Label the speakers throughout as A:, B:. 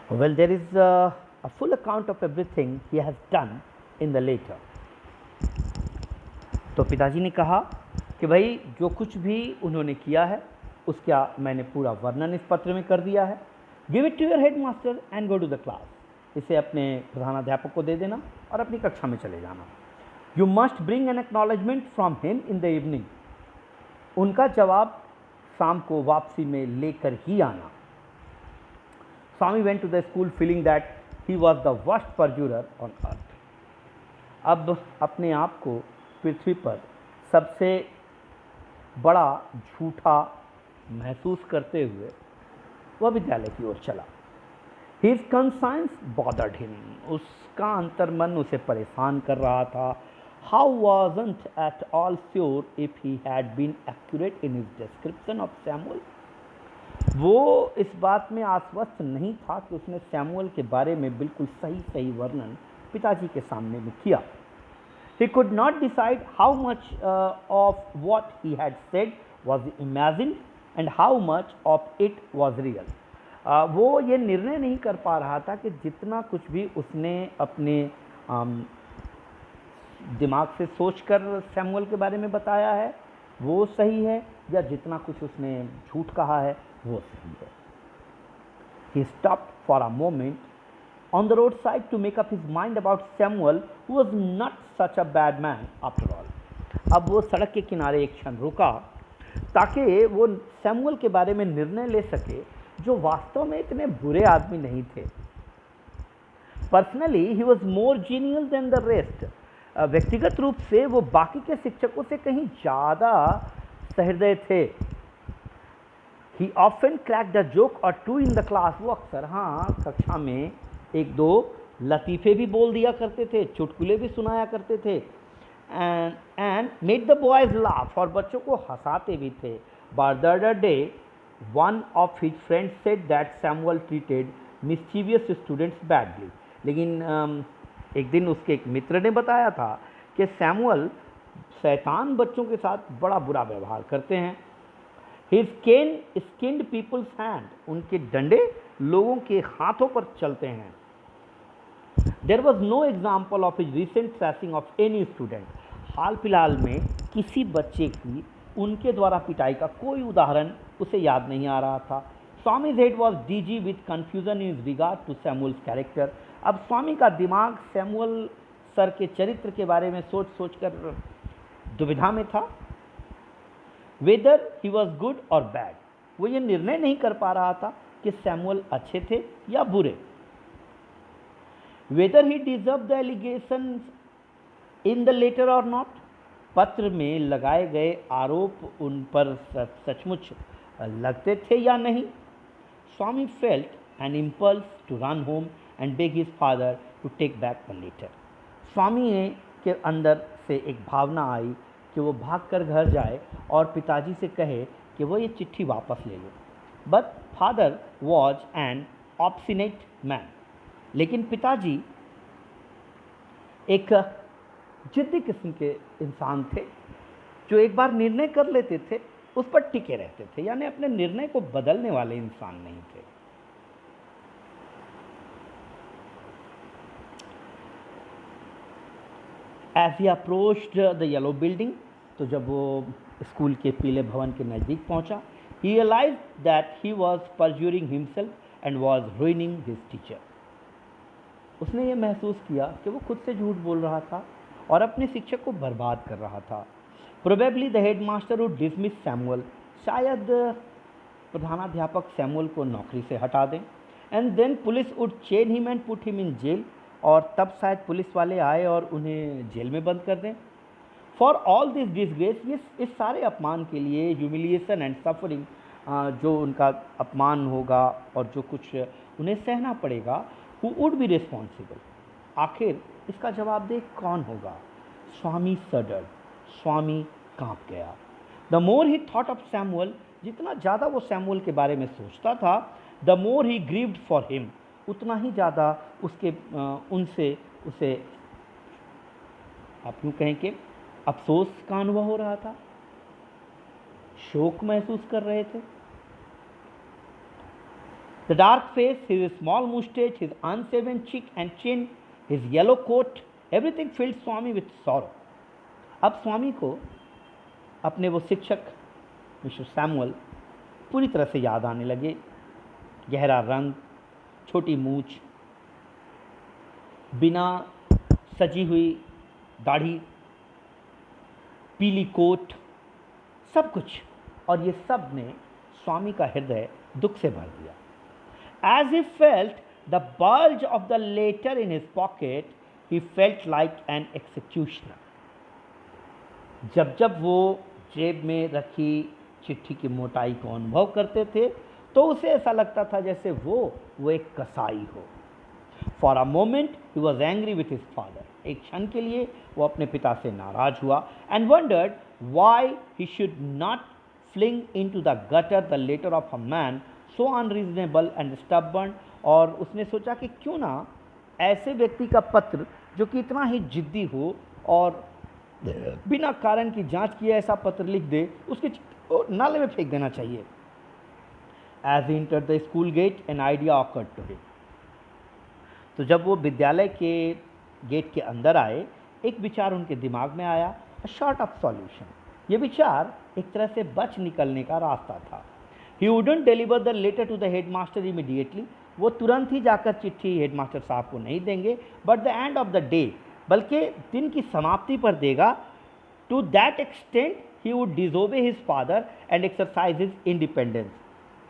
A: Well, there is a full account of everything he has done in the letter. तो पिताजी ने कहा कि भाई जो कुछ भी उन्होंने किया है उसका मैंने पूरा वर्णन इस पत्र में कर दिया है. Give it to your headmaster and go to the class. इसे अपने प्रधानाध्यापक को दे देना और अपनी कक्षा में चले जाना. You must bring an acknowledgement from him in the evening. उनका जवाब शाम को वापसी में लेकर ही आना. Swami went to the school feeling that he was the worst perjurer on earth. अब अपने आप को पृथ्वी पर सबसे बड़ा झूठा महसूस करते हुए वह विद्यालय की ओर चला. His conscience bothered him. उसका अंतर्मन उसे परेशान कर रहा था. How wasn't at all sure if he had been accurate in his description of Samuel. वो इस बात में आश्वस्त नहीं था कि उसने सैमुअल के बारे में बिल्कुल सही वर्णन पिताजी के सामने में किया. He could not decide how much of what he had said was imagined and how much of it was real. वो ये निर्णय नहीं कर पा रहा था कि जितना कुछ भी उसने अपने दिमाग से सोचकर सैमुअल के बारे में बताया है वो सही है या जितना कुछ उसने झूठ कहा है वो सही है. He stopped for a moment on the roadside to make up his mind about Samuel, who was not such a bad man after all. अब वो सड़क के किनारे एक क्षण रुका ताकि वो सैमुअल के बारे में निर्णय ले सके जो वास्तव में इतने बुरे आदमी नहीं थे. Personally he was more genial than the rest. व्यक्तिगत रूप से वो बाकी के शिक्षकों से कहीं ज़्यादा सहृदय थे. ही ऑफन क्रैक्ड अ जोक और टू इन द क्लास. वो अक्सर कक्षा में एक दो लतीफ़े भी बोल दिया करते थे, चुटकुले भी सुनाया करते थे. And made the boys laugh. और बच्चों को हंसाते भी थे. But the other day one of his friends said that Samuel treated mischievous students badly. लेकिन एक दिन उसके एक मित्र ने बताया था कि सैमुअल शैतान बच्चों के साथ बड़ा बुरा व्यवहार करते हैं. His cane skinned peoples hand. उनके डंडे लोगों के हाथों पर चलते हैं. There was no example of his recent thrashing of any student. हाल फिलहाल में किसी बच्चे की उनके द्वारा पिटाई का कोई उदाहरण उसे याद नहीं आ रहा था. स्वामी's head was dizzy with confusion in regard to Samuel's character. अब स्वामी का दिमाग सैमुअल सर के चरित्र के बारे में सोच कर दुविधा में था. Whether he was good or bad. वो ये निर्णय नहीं कर पा रहा था कि सैमुअल अच्छे थे या बुरे. Whether he deserved the allegations in the letter or not. पत्र में लगाए गए आरोप उन पर सचमुच लगते थे या नहीं. Swami felt an impulse to run home and beg his father to take back the letter. Swami के अंदर से एक भावना आई कि वो भागकर घर जाए और पिताजी से कहे कि वो ये चिट्ठी वापस ले लो. But father was an obstinate man. लेकिन पिताजी एक जिद्दी किस्म के इंसान थे जो एक बार निर्णय कर लेते थे उस पर टिके रहते थे, यानी अपने निर्णय को बदलने वाले इंसान नहीं थे. As he approached the yellow building, तो जब वो स्कूल के पीले भवन के नज़दीक पहुंचा, he realized that he was perjuring himself and was ruining his teacher. उसने ये महसूस किया कि वो खुद से झूठ बोल रहा था और अपने शिक्षक को बर्बाद कर रहा था. Probably the headmaster would dismiss Samuel. शायद प्रधानाध्यापक सैमुअल को नौकरी से हटा दें. And then police would chain him and put him in jail. और तब शायद पुलिस वाले आए और उन्हें जेल में बंद कर दें. फॉर ऑल दिस डिसग्रेस, इस सारे अपमान के लिए, ह्यूमिलिएशन एंड सफरिंग, जो उनका अपमान होगा और जो कुछ उन्हें सहना पड़ेगा, हु वुड बी रिस्पॉन्सिबल. आखिर इसका जवाबदेह कौन होगा. स्वामी सडर्ड. स्वामी कांप गया. The more he thought of Samuel. जितना ज़्यादा वो सैमुअल के बारे में सोचता था, the more he grieved for him. उतना ही ज़्यादा उनसे उसे आप यूँ कहें कि अफसोस का अनुभव हो रहा था, शोक महसूस कर रहे थे. The dark face, his small mustache, his unshaven cheek and chin, his yellow coat, everything filled Swami with sorrow. अब स्वामी को अपने वो शिक्षक मिस्टर सैमुअल पूरी तरह से याद आने लगे। गहरा रंग, छोटी मूछ, बिना सजी हुई दाढ़ी, पीली कोट, सब कुछ, और ये सब ने स्वामी का हृदय दुख से भर दिया। As he felt the bulge of the letter in his pocket, he felt like an executioner. जब जब वो जेब में रखी चिट्ठी की मोटाई को अनुभव करते थे तो उसे ऐसा लगता था जैसे वो एक कसाई हो। For a moment he was angry with his father. एक क्षण के लिए वो अपने पिता से नाराज हुआ and wondered why he should not fling into the gutter the letter of a man so unreasonable and stubborn, और उसने सोचा कि क्यों ना ऐसे व्यक्ति का पत्र जो कि इतना ही जिद्दी हो और बिना कारण की जांच किए ऐसा पत्र लिख दे, उसके नाले में फेंक देना चाहिए। As he entered the school gate, an idea occurred to him. तो जब वो विद्यालय के गेट के अंदर आए, एक विचार उनके दिमाग में आया, a sort of solution. ये विचार एक तरह से बच निकलने का रास्ता था। He wouldn't deliver the letter to the headmaster immediately. वो तुरंत ही जाकर चिट्ठी हेडमास्टर साहब को नहीं देंगे, but the end of the day, बल्कि दिन की समाप्ति पर देगा। To that extent, he would disobey his father and exercise his independence.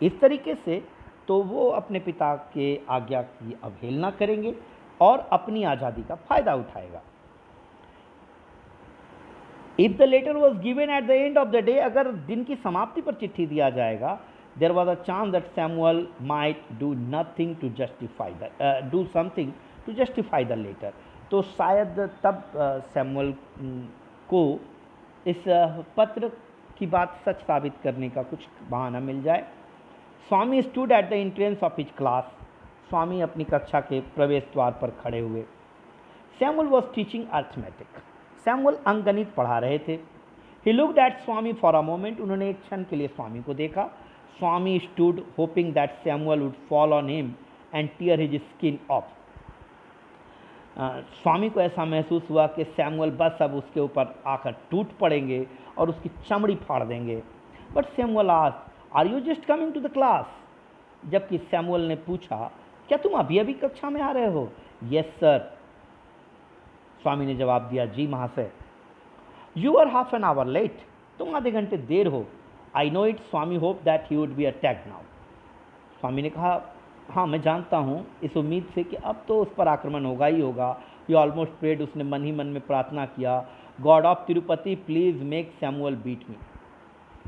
A: इस तरीके से तो वो अपने पिता के आज्ञा की अवहेलना करेंगे और अपनी आज़ादी का फायदा उठाएगा। If the letter was given at the end of the day, अगर दिन की समाप्ति पर चिट्ठी दिया जाएगा, there was a chance that Samuel might do something to justify the letter. तो शायद तब सैमुअल को इस पत्र की बात सच साबित करने का कुछ बहाना मिल जाए। Swami stood at the entrance of his class. Swami अपनी कक्षा के प्रवेश द्वार पर खड़े हुए। Samuel was teaching arithmetic. Samuel अंकगणित पढ़ा रहे थे। He looked at Swami for a moment. उन्होंने एक क्षण के लिए स्वामी को देखा। Swami stood hoping that Samuel would fall on him and tear his skin off. Swami को ऐसा महसूस हुआ कि सैमुअल बस अब उसके ऊपर आकर टूट पड़ेंगे और उसकी चमड़ी फाड़ देंगे। But Samuel asked, are you just coming to the class? जबकि सैमुअल ने पूछा, क्या तुम अभी अभी कक्षा में आ रहे हो? यस सर, स्वामी ने जवाब दिया। जी महाशय। You are half an hour late. तुम आधे घंटे देर हो। I know it. Swami hope that he would be attacked now. Swami ने कहा, हाँ मैं जानता हूँ, इस उम्मीद से कि अब तो उस पर आक्रमण होगा ही होगा। He almost prayed. उसने मन ही मन में प्रार्थना किया, God of Tirupati please make Samuel beat me.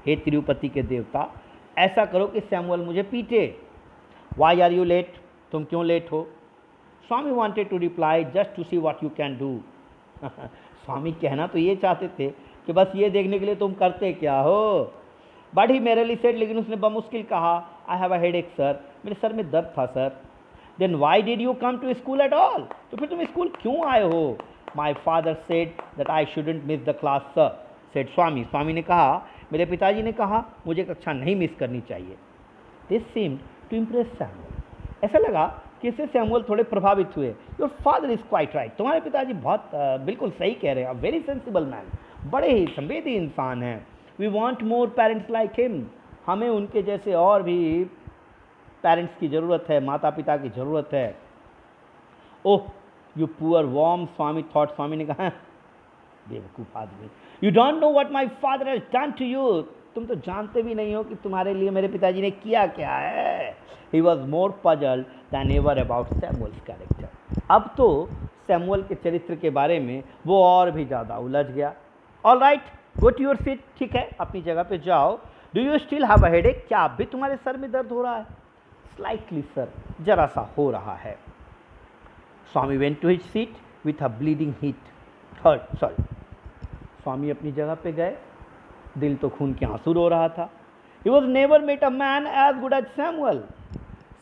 A: हे तिरुपति के देवता, ऐसा करो कि सैमुअल मुझे पीटे। Why are you late? तुम क्यों लेट हो? Swami wanted to reply, just to see what you can do. Swami कहना तो ये चाहते थे कि बस ये देखने के लिए तुम करते क्या हो। बट ही मेरेली सेड, लेकिन उसने बमुश्किल कहा, I have a headache sir. मेरे सर में दर्द था sir. Then why did you come to school at all? तो फिर तुम स्कूल क्यों आए हो? My father said that I shouldn't miss the class sir, said Swami. Swami ने कहा, मेरे पिताजी ने कहा मुझे कक्षा नहीं मिस करनी चाहिए। This seemed to impress Samuel. ऐसा लगा कि इससे सैमुअल थोड़े प्रभावित हुए। Your father is quite right. तुम्हारे पिताजी बहुत बिल्कुल सही कह रहे हैं। Very sensible man. बड़े ही संवेदी इंसान हैं। We want more parents like him. हमें उनके जैसे और भी पेरेंट्स की ज़रूरत है, माता पिता की ज़रूरत है। Oh you poor worm, Swami thought. Swami ने कहा, बेवकूफ़ आदमी। You don't know what my father has done to you. तुम तो जानते भी नहीं हो कि तुम्हारे लिए मेरे पिताजी ने किया क्या है। He was more puzzled than ever about Samuel's character. अब तो सैमुअल के चरित्र के बारे में वो और भी ज़्यादा उलझ गया। All right, go to your seat. ठीक है, अपनी जगह पे जाओ। Do you still have a headache? क्या अब भी तुम्हारे सर में दर्द हो रहा है? स्लाइटली सर, जरा सा हो रहा है। Swami went to his seat with a bleeding heart. Swami अपनी जगह पे गए। दिल तो खून के आंसू रो रहा था। He was never met a man as good as Samuel.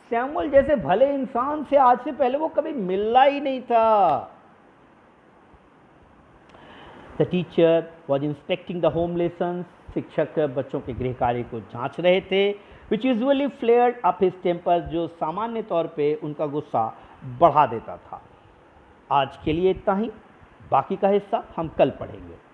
A: Samuel जैसे भले इंसान से आज से पहले वो कभी मिलना ही नहीं था। The teacher was inspecting the home lessons. शिक्षक बच्चों के गृह कार्य को जांच रहे थे। Which usually flared up his temper, जो सामान्य तौर पे उनका गुस्सा बढ़ा देता था। आज के लिए इतना ही, बाकी का हिस्सा हम कल पढ़ेंगे।